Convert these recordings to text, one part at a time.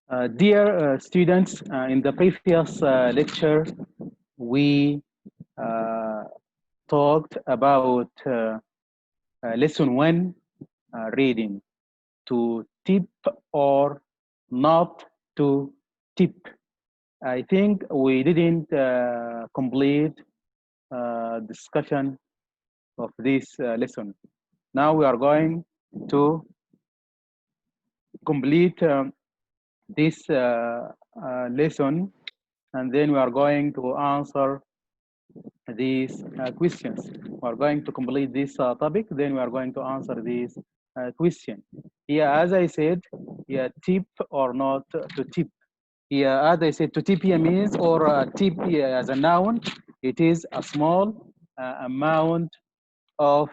Dear students, in the previous lecture, we uh, talked about lesson one, reading, to tip or not to tip. I think we didn't complete discussion of this lesson. Now we are going to complete this lesson, and then we are going to answer these questions. We are going to complete this topic, then we are going to answer this question. Here, as I said, yeah, tip or not to tip. Here, as I said, to tip here means, or tip here as a noun, it is a small amount of,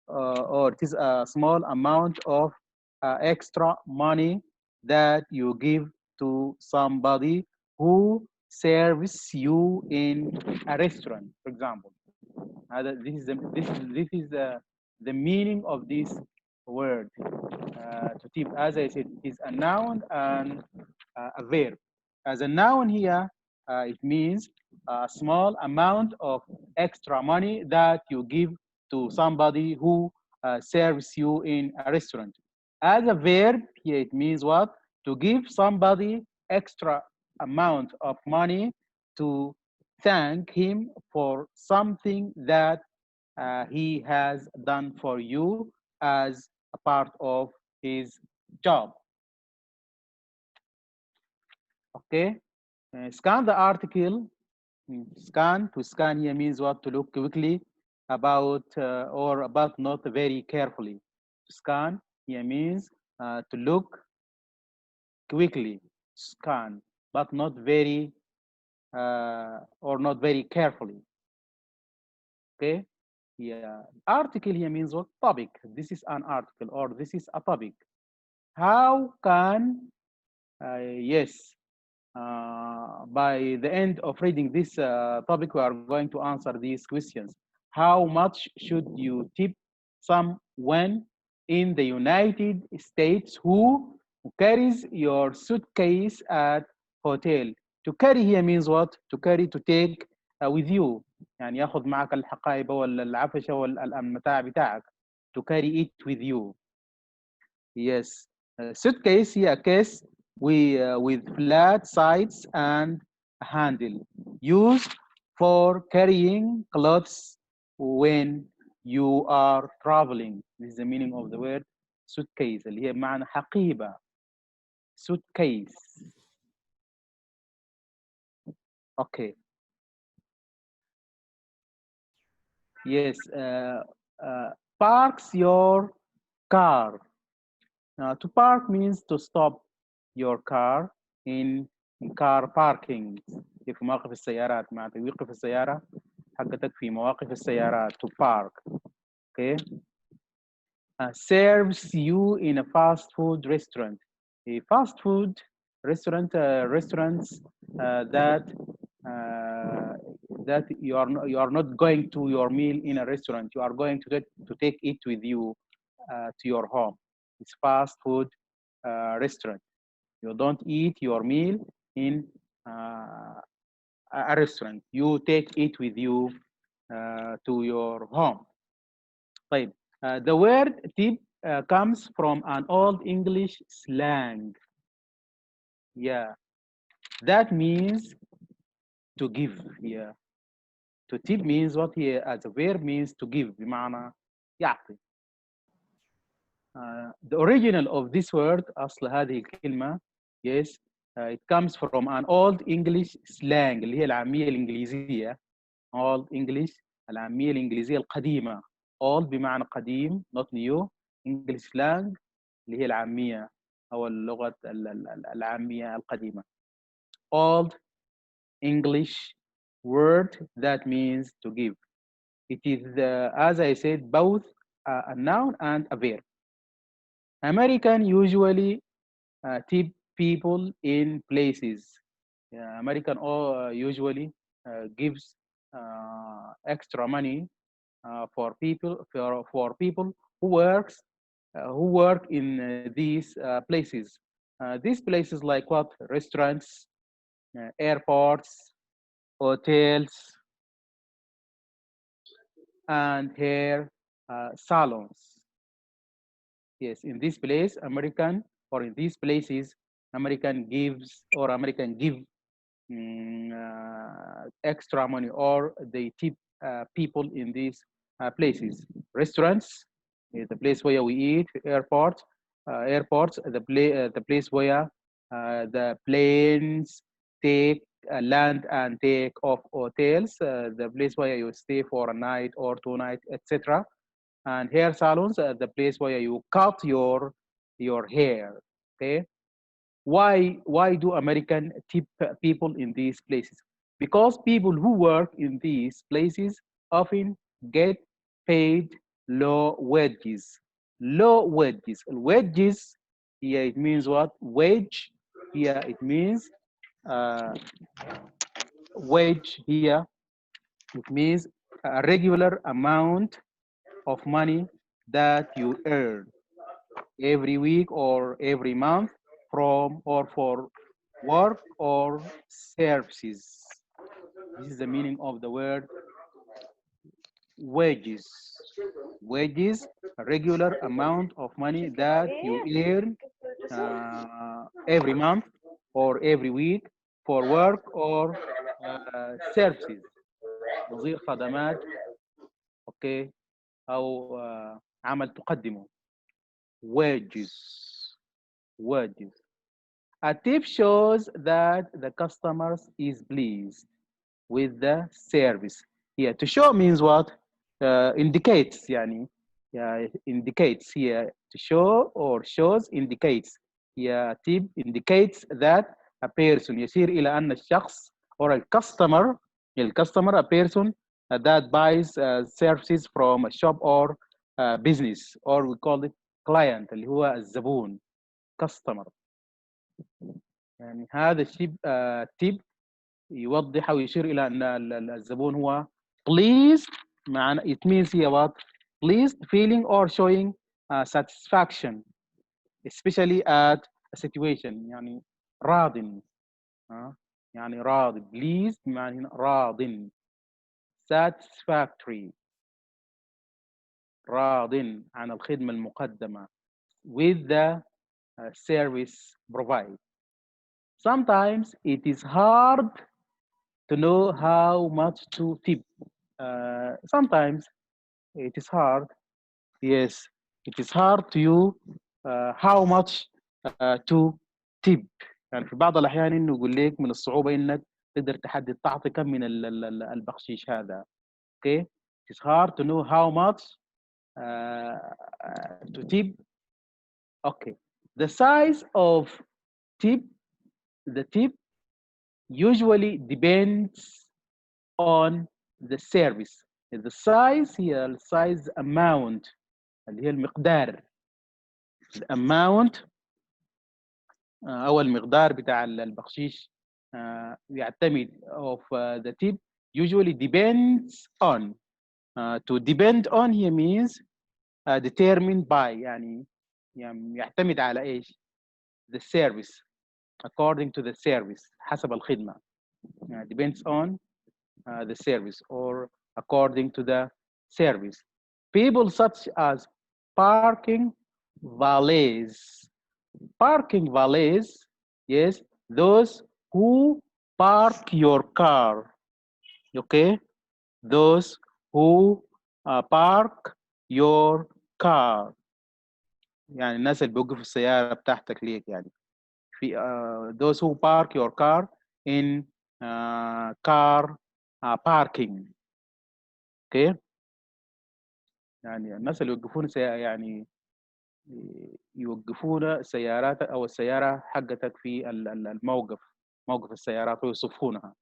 or it is a small amount of extra money that you give to somebody who serves you in a restaurant, for example. This is the meaning of this word. To tip, as I said, is a noun and a verb. As a noun here, it means a small amount of extra money that you give to somebody who serves you in a restaurant. As a verb, here it means what? To give somebody extra amount of money to thank him for something that he has done for you as a part of his job. Okay, scan the article. Scan, to scan here means what? To look quickly about or about not very carefully. To scan here means to look quickly, scan, but not very or not very carefully. Okay, yeah. Article here means what? Topic. This is an article or this is a topic. How can yes, by the end of reading this topic, we are going to answer these questions. How much should you tip someone in the United States who carries your suitcase at hotel? To carry here means what? To carry, to take with you. يعني ياخذ معك الحقائب ولا العفشة ولا المتاع بتاعك. To carry it with you. Yes. Suitcase here, case with flat sides and a handle, used for carrying clothes when you are traveling. This is the meaning of the word suitcase, اللي هي بمعنى حقيبة. Suitcase. Okay. Yes. Parks your car. To park means to stop your car in car parking. في مواقف السيارات، معناته يوقف السيارة حقتك في مواقف السيارات. To park. Okay. Serves you in a fast food restaurant. A fast food restaurant, restaurants that that you are not going to your meal in a restaurant. You are going to take it with you to your home. It's fast food restaurant. You don't eat your meal in a restaurant. You take it with you to your home. طيب. The word tip comes from an old English slang. Yeah, that means to give. Yeah, to tip means what here as a verb means to give. بمعنى يعطي. The original of this word, أصل هذه الكلمة, yes, it comes from an old English slang اللي هي العامية الإنجليزية. Old English, العامية الإنجليزية القديمة. Old بمعنى قديم, not new. English slang اللي هي العامية أو اللغة العامية القديمة. Old English word that means to give. It is, as I said, both a noun and a verb. American usually tip people in places. American usually gives extra money for people who work in these places. These places like what? Restaurants, airports, hotels, and hair salons. Yes, in this place, American, or in these places, American gives, or American give extra money, or they tip people in these places. Restaurants is the place where we eat. Airports, the place where the planes take land and take off. Hotels, the place where you stay for a night or 2 nights, etc. And hair salons, the place where you cut your hair. Okay, why do American tip people in these places? Because people who work in these places often get paid low wages. Low wages. Wages here it means what? Wage here it means uh, wage here it means a regular amount of money that you earn every week or every month from or for work or services. This is the meaning of the word wages. Wages, a regular amount of money that you earn every month or every week for work or services. نظير خدمات اوكي او عمل تقدمه. Wages. Wages. A tip shows that the customer is pleased with the service. Here, to show means what? Indicates, يعني. Yeah, indicates here. To show or shows indicates. Yeah, tip indicates that a person يشير إلى أن الشخص or a customer, a person that buys services from a shop or business, or we call it client اللي هو الزبون. customer. يعني هذا الشيء تيب يوضح او يشير الى ان الزبون هو pleased. معنى it means here what? Pleased feeling or showing satisfaction especially at a situation. يعني راض يعني راض. pleased معنى راض. satisfactory راض عن الخدمة المقدمة with the service provided. Sometimes it is hard to know how much to tip. Sometimes it is hard. Yes, it is hard to you how much to tip. يعني في بعض الأحيان إنه يقول لك من الصعوبة إنك تقدر تحدد تعطي كم من البخشيش هذا. Okay, it is hard to know how much to tip. Okay, the size of tip, the tip usually depends on the service. The size هي السايز amount اللي هي المقدار. الاماونت او المقدار بتاع البخشيش يعتمد of the tip usually depends on. To depend on here means determined by. يعني يعتمد على ايش؟ the service, according to the service, حسب الخدمة. depends on the service or according to the service. People such as parking valets. Parking valets, yes, those who park your car. Okay, those who park your car. يعني الناس اللي بيوقفوا السيارة بتاعتك ليك يعني. في those who park your car in car parking. اوكي يعني الناس اللي يوقفون يعني يوقفون سيارات او السياره حقتك في الموقف، موقف السيارات ويصفونها.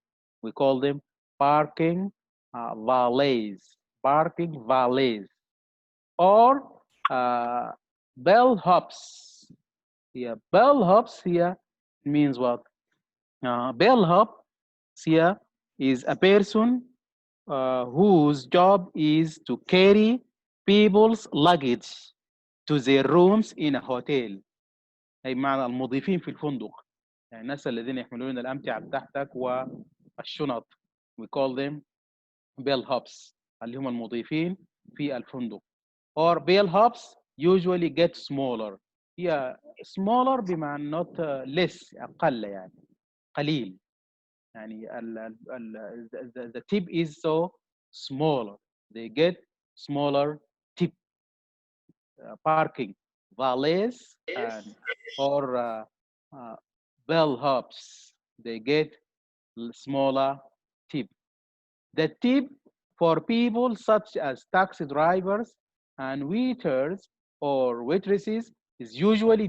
we call them parking valets. parking valets or bellhops. here bellhops here means what? bellhop here is a person whose job is to carry people's luggage to their rooms in a hotel. أي معنى المضيفين في الفندق، يعني الناس الذين يحملون الأمتعة بتاعتك والشنط. we call them bellhops اللي هم المضيفين في الفندق. or bellhops usually get smaller. هي smaller بمعنى not less، أقل يعني قليل، يعني the tip is so smaller. They get smaller tip. Parking valets and or bellhops, they get smaller tip. The tip for people such as taxi drivers and waiters or waitresses is usually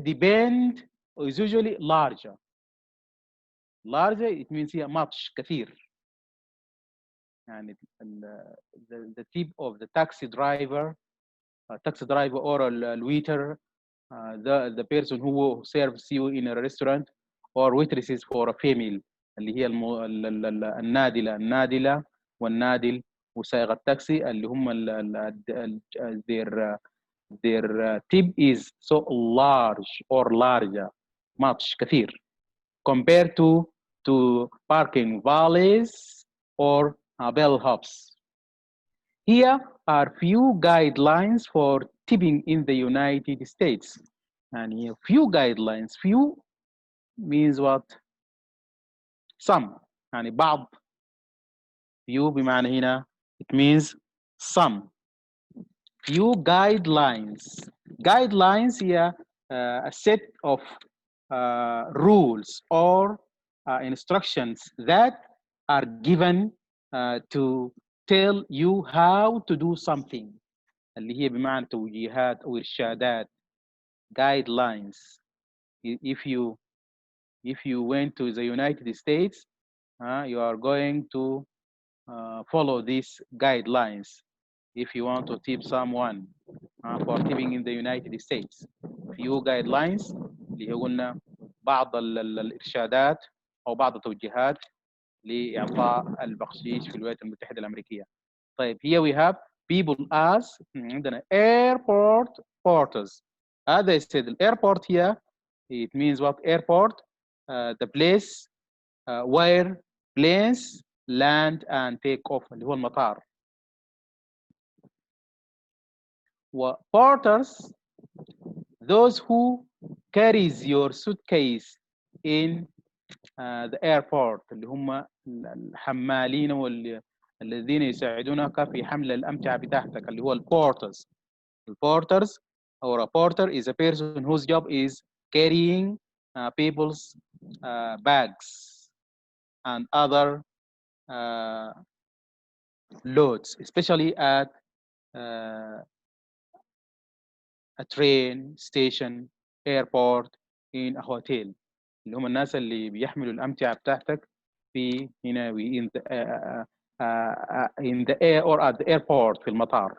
larger. Larger it means here much كثير. يعني the tip of the taxi driver or a waiter, the person who serves you in a restaurant, or waitresses for a female اللي هي النادلة والنادل وسائق التاكسي اللي هم their tip is so large or larger much كثير compared to parking valets or bellhops. Here are few guidelines for tipping in the United States. And few guidelines, few means what? Some. يعني بعض. Few بمعنى هنا it means some. Few guidelines. Guidelines here a set of rules or instructions that are given to tell you how to do something. اللي هي بمعنى توجيهات أو إرشادات. Guidelines. If you went to the United States, you are going to follow these guidelines. If you want to tip someone for tipping in the United States, few guidelines اللي قلنا بعض الإرشادات أو بعض التوجيهات لإعطاء البخشيش في الولايات المتحدة الأمريكية. طيب here we have people as عندنا airport porters. As I said, the airport here it means what? Airport, the place where planes land and take off اللي هو المطار. Porters, those who carries your suitcase in the airport اللي هم الحمالين والذين يساعدونك في حمل الأمتعة بتاعتك اللي هو البورترز. البورترز or a porter is a person whose job is carrying people's bags and other loads, especially at a train station, airport, in a hotel. اللي هم الناس اللي بيحملوا الأمتعة بتاعتك في هنا in the air or at the airport في المطار.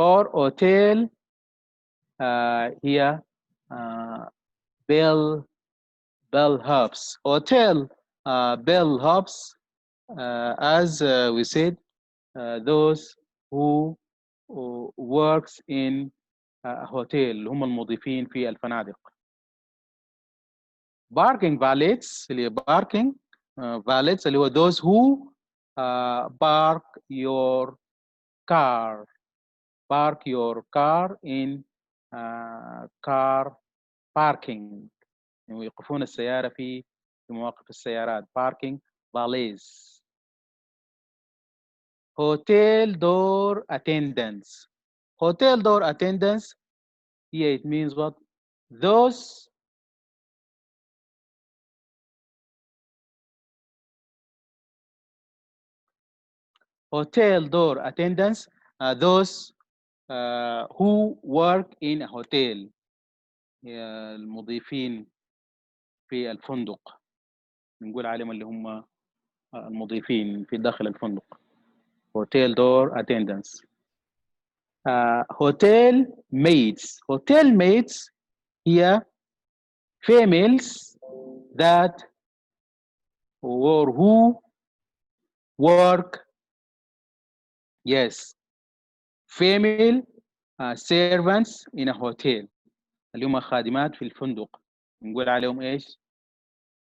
Or hotel here bellhops. Hotel bellhops, as we said, those who works in a hotel اللي هم المضيفين في الفنادق. Parking valets اللي هي parking valets اللي هو those who park your car in car parking، يعني يوقفون السيارة في مواقف السيارات. parking valets. Hotel door attendants. Hotel door attendants here it means what? Those hotel door attendants are those who work in a hotel. المضيفين في الفندق نقول عليهم اللي هم المضيفين في داخل الفندق. hotel door attendants. Hotel maids. Hotel maids here females that or who work, yes, female servants in a hotel اللي هم خادمات في الفندق، نقول عليهم ايش؟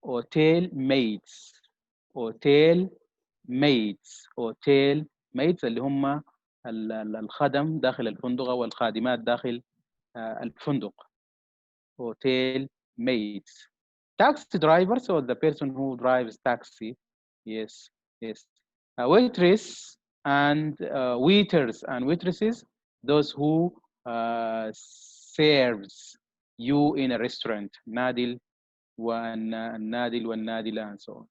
اوتيل ميتس. اوتيل ميتس. اوتيل ميتس اللي هم الخدم داخل الفندق او الخادمات داخل الفندق. اوتيل ميتس. Taxi drivers, or the person who drives taxi. Yes, yes. Waitress and waiters and waitresses, those who serves you in a restaurant. نادل والنادل والنادلة and so on.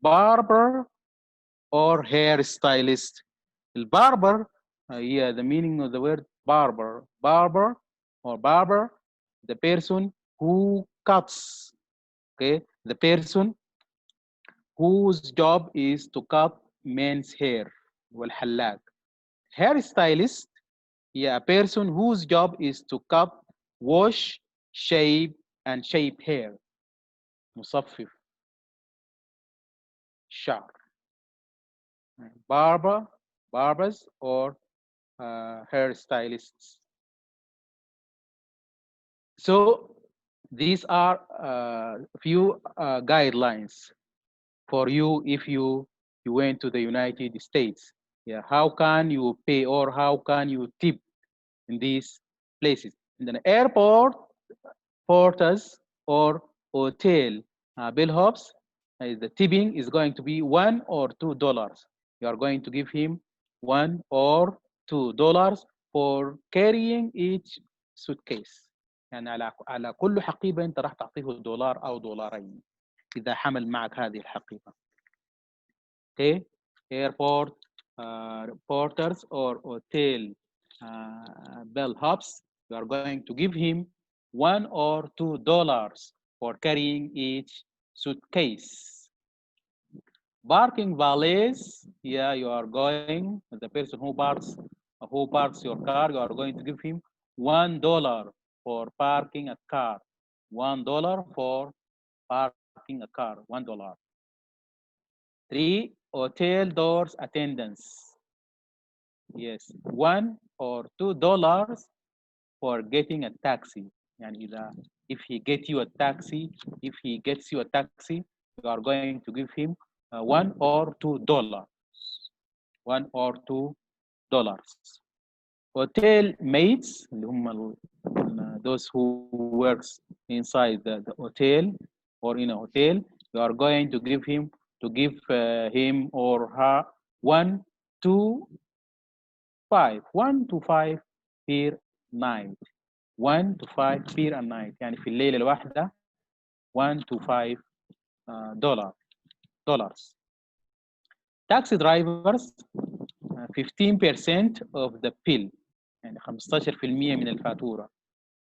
Barber or hairstylist. الباربر هي the meaning of the word barber. Barber or barber, the person who cuts. Okay, the person whose job is to cut men's hair. والحلاق. Hairstylist, yeah, a person whose job is to cut, wash, shave, and shape hair. مصفف شعر. Barbers or hairstylists. So these are few guidelines for you if you went to the United States. Yeah, how can you pay or how can you tip in these places? In the airport, porters or hotel bellhops, the tipping is going to be $1 or $2. You are going to give him $1 or $2 for carrying each suitcase. يعني على كل حقيبة أنت راح تعطيه $1 أو $2 إذا حمل معك هذه الحقيبة. Okay, airport porters or hotel bellhops, you are going to give him $1 or $2 for carrying each suitcase. Parking valets, yeah, you are going, the person who parks your car, you are going to give him $1 for parking a car. $1 for parking a car, $1. 3, hotel doors attendance. Yes, $1 or $2 for getting a taxi. يعني إذا if he gets you a taxi, you are going to give him $1 or $2. $1 or $2. Hotel mates اللي هم those who works inside the hotel or in a hotel, you are going to give him or her 1 to 5 per night. 1 to 5 per night. يعني في الليلة الواحدة 1 to 5 dollars. Taxi drivers 15% of the bill. يعني 15% من الفاتورة.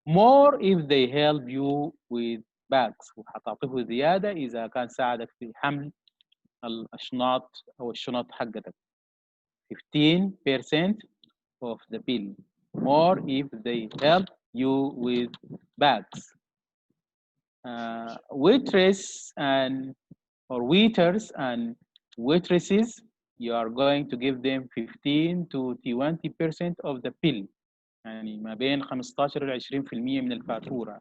More if they help you with bags. وحتعطيه زيادة إذا كان ساعدك في حمل الأشنطة أو الشنط حقتك. 15% of the bill. More if they help you with bags. Waiters and waitresses, you are going to give them 15 to 20% of the bill. يعني ما بين 15 ل 20% من الفاتورة.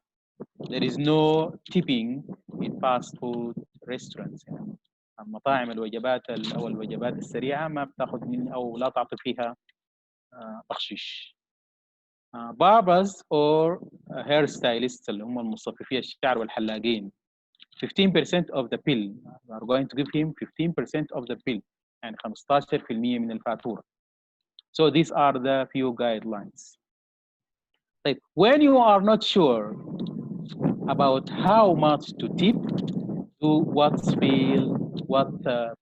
There is no tipping in fast food restaurants. يعني المطاعم الوجبات أو الوجبات السريعة ما بتاخذ من أو لا تعطي فيها بخشيش. Barbers or hairstylists اللي هم المصففي الشعر والحلاقين. 15% of the bill. You are going to give him 15% of the bill. يعني 15% من الفاتورة. So these are the few guidelines. Like when you are not sure about how much to tip, do what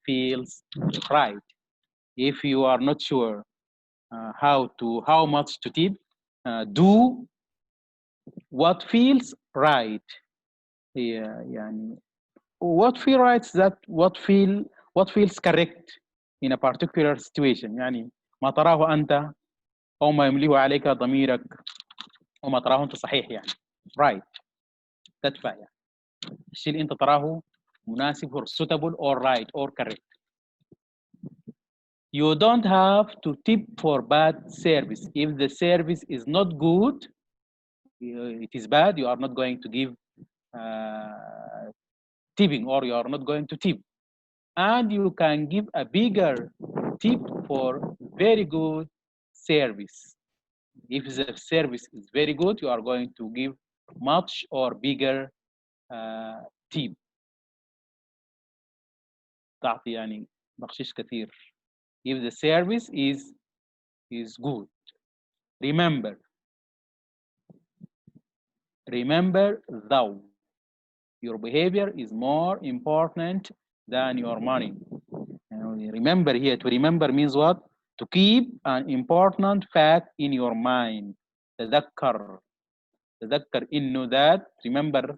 feels right. If you are not sure how much to tip, do what feels right. يعني what feels right is that what feels correct in a particular situation. يعني ما تراه أنت أو ما يمليه عليك ضميرك أو ما تراه أنت صحيح يعني right تدفع يعني الشيء اللي أنت تراه مناسب or suitable or right or correct. You don't have to tip for bad service. If the service is not good, it is bad, you are not going to give tipping, or you are not going to tip. And you can give a bigger tip for very good service. If the service is very good, you are going to give much or bigger tip. تعطي يعني بخشيش كثير. If the service is good. Remember though, your behavior is more important than your money. Remember here, to remember means what? To keep an important fact in your mind. تذكر إنه that. Remember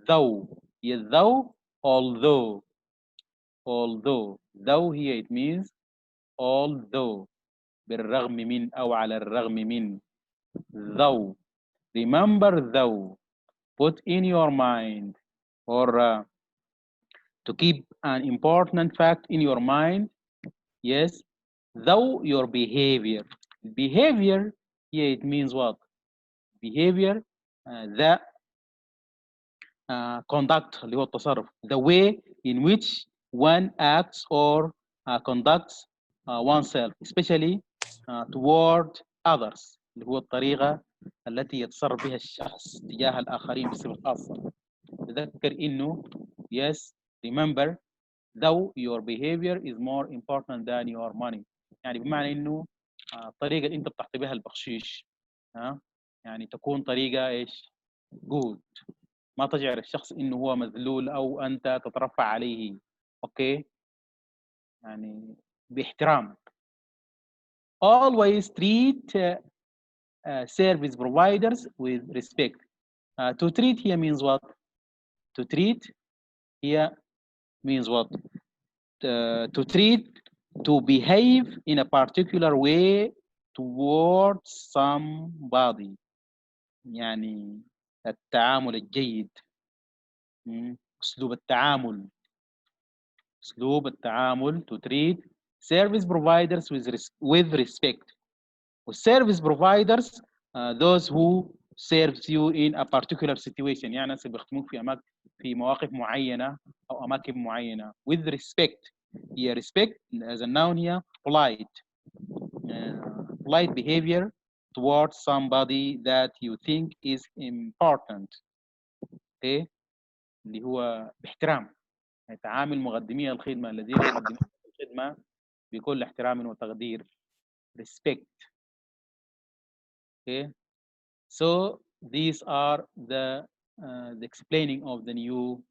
though. Yes, though, although. Though here it means although. بالرغم من أو على الرغم من. Though. Remember though. Put in your mind, or to keep an important fact in your mind. Yes, though your behavior. Behavior here it means what? Behavior the conduct اللي هو التصرف. The way in which one acts or conducts oneself, especially toward others. اللي هو الطريقة التي يتصرف بها الشخص تجاه الآخرين بصفة خاصة. تذكر إنه yes, remember though your behavior is more important than your money. يعني بمعنى إنه الطريقة اللي أنت بتعطي بها البخشيش يعني تكون طريقة إيش؟ good. ما تجعل الشخص إنه هو مذلول أو أنت تترفع عليه. أوكي؟ يعني باحترام. Always treat service providers with respect. To treat here means what? To treat here means what? To treat, to behave in a particular way towards somebody. يعني التعامل الجيد. أسلوب التعامل. To treat service providers with respect. والservice providers those who serves you in a particular situation. يعني ناس بيخدموك في مواقف معينة أو أماكن معينة. With respect. Here respect as a noun here, polite. Polite behavior towards somebody that you think is important. Okay? اللي هو باحترام. تعامل مقدمي الخدمة الذين يقدمون الخدمة بكل احترام وتقدير. Respect. Okay? So these are the explaining of the new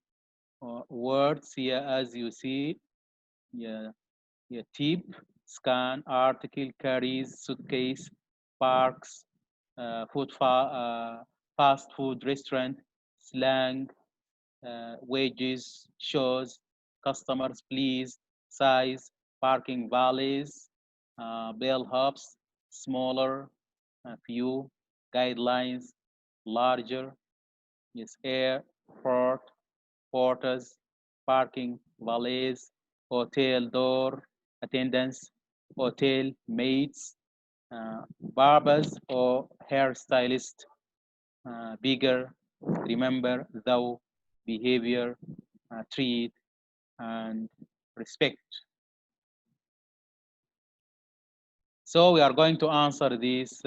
words here, as you see. Yeah, tip, scan, article, carries, suitcase, parks, fast food restaurant, slang, wages, shows, customers, please, size, parking valleys, bellhops, smaller, few, guidelines, larger, yes, airport, porters, parking, valets, hotel door, attendants, hotel maids, barbers or hairstylist, bigger, remember, thou, behavior, treat, and respect. So we are going to answer these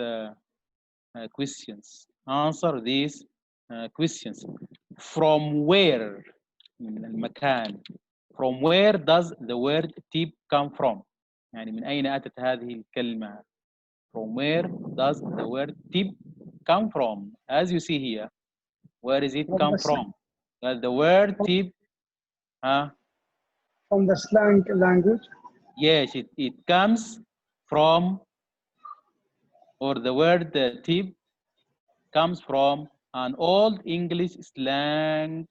questions. Answer these questions. From where? من المكان. From where does the word tip come from? يعني من أين أتت هذه الكلمة? From where does the word tip come from? As you see here, where is it come from? Well, the word tip, from the slang language. Yes, it comes from, or the word tip comes from an old English slang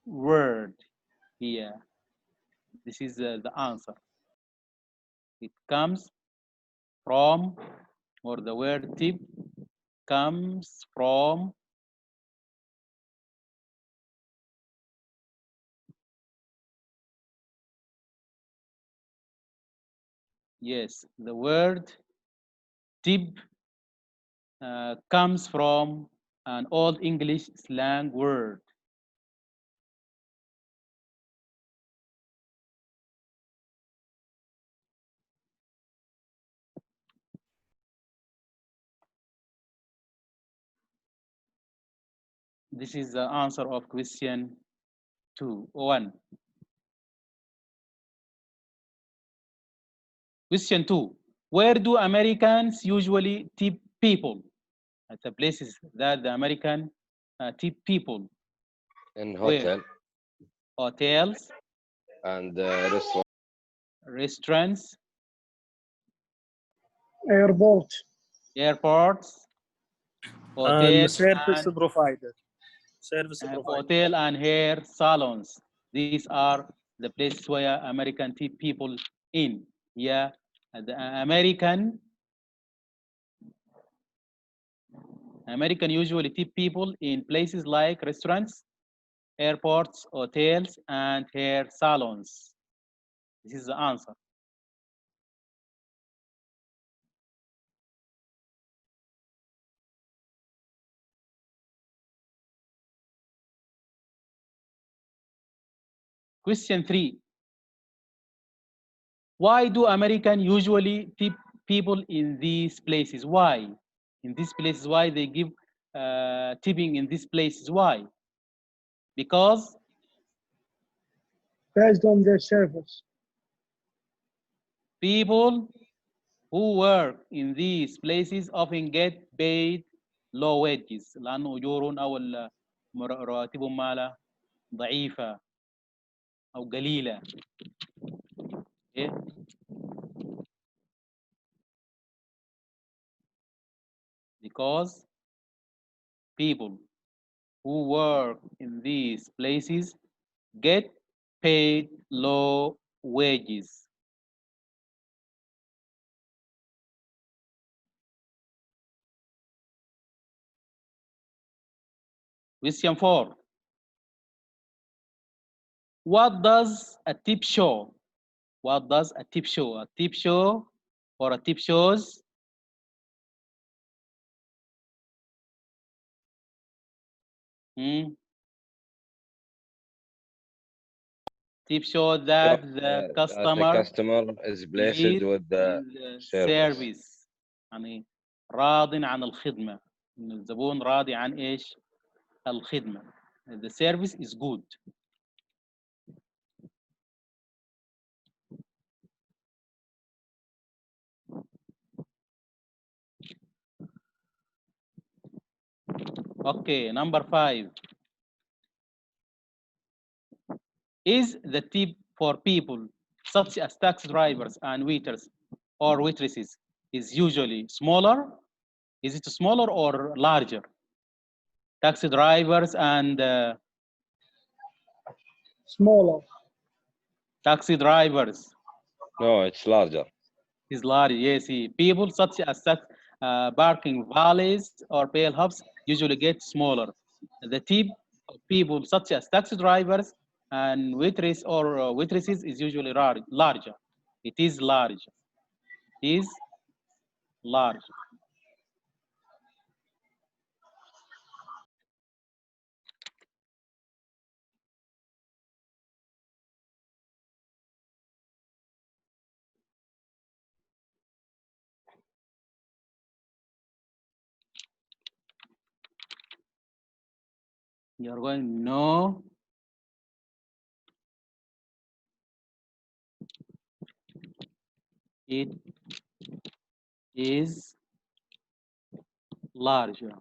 word here. This is the answer. It comes from, or the word tip comes from yes, the word tip comes from an old English slang word. This is the answer of question 1. Question 2. Where do Americans usually tip people? At the places that the American tip people. In Where? hotel Hotels, and restaurant. restaurants, Airport. airports, And hotels, service and provider. Service provider. hotel and hair salons. These are the places where American tip people in. Yeah, the American usually tip people in places like restaurants, airports, hotels, and hair salons. This is the answer. Question 3. Why do Americans usually tip people in these places? Why? In these places, why they give tipping in these places? Why? Because Based on their service. people who work in these places often get paid low wages لأنه أجورهم أو رواتبهم مالها ضعيفة أو قليلة. Okay? Because people who work in these places get paid low wages. Question 4. What does a tip show? What does a tip show? A tip show or a tip shows tip show that the customer is blessed pleased with the service. يعني راض عن الخدمة. إن الزبون راضي عن إيش؟ الخدمة. The service is good. Okay, number 5. Is the tip for people such as taxi drivers and waiters or waitresses is usually smaller? Is it smaller or larger? Taxi drivers and Smaller. taxi drivers No, it's larger. is large. Yes, people such as parking valleys or bail hubs usually get smaller. The tip of people such as taxi drivers and waitress or waitresses is usually larger. It is large. It is large. You're going, no. It is larger.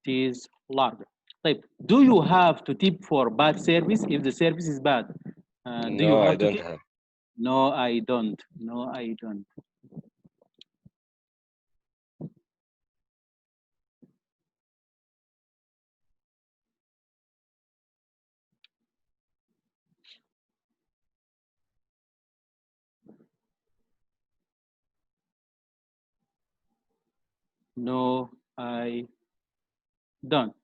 It is larger. طيب, do you have to tip for bad service if the service is bad? Do you No, have I to don't tip? have. No, I don't. No, I don't. No, I don't.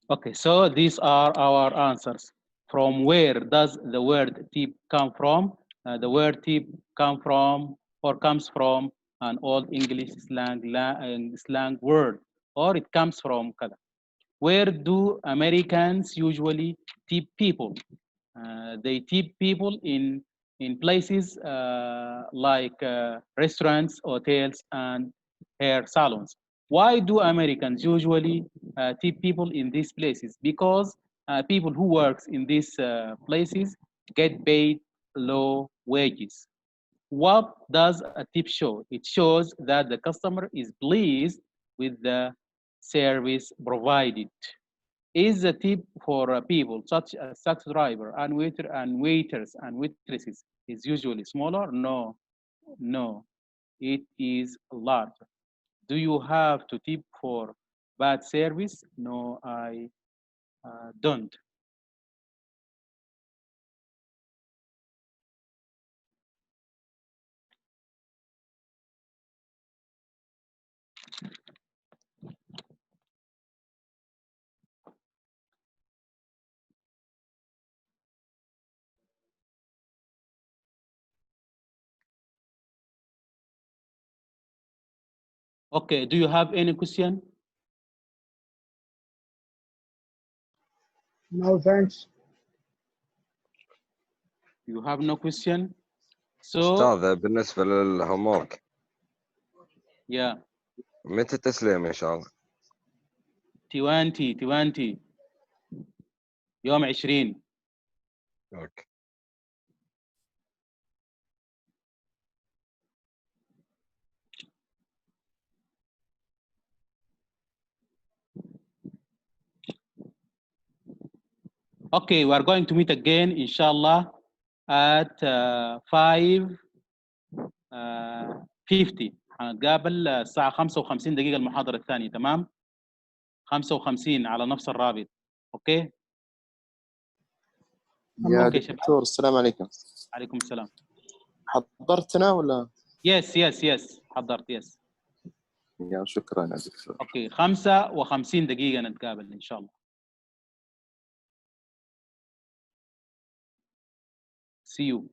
Okay, so these are our answers. From where does the word tip come from? The word tip comes from an old English slang word, or it comes from kada. Where do Americans usually tip people? They tip people in places like restaurants, hotels, and hair salons. Why do Americans usually tip people in these places? Because people who works in these places get paid low wages. What does a tip show? It shows that the customer is pleased with the service provided. Is a tip for people such as taxi driver and waiters and waitresses is usually smaller? No, no, it is larger. Do you have to tip for bad service? No, I don't. Okay, do you have any question? No, thanks. You have no question? So, أستاذ بالنسبة للهومورك yeah, متى التسليم إن شاء الله؟ 20 يوم 20. أوكي. Okay, we are going to meet again, inshallah, at 5:50. هنتقابل الساعة 55 دقيقة المحاضرة الثانية، تمام؟ 55 على نفس الرابط. اوكي؟ يا أوكي دكتور السلام عليكم. عليكم السلام. حضرتنا ولا؟ يس حضرت يس. يا شكرا يا دكتور. اوكي 55 دقيقة نتقابل إن شاء الله. See you.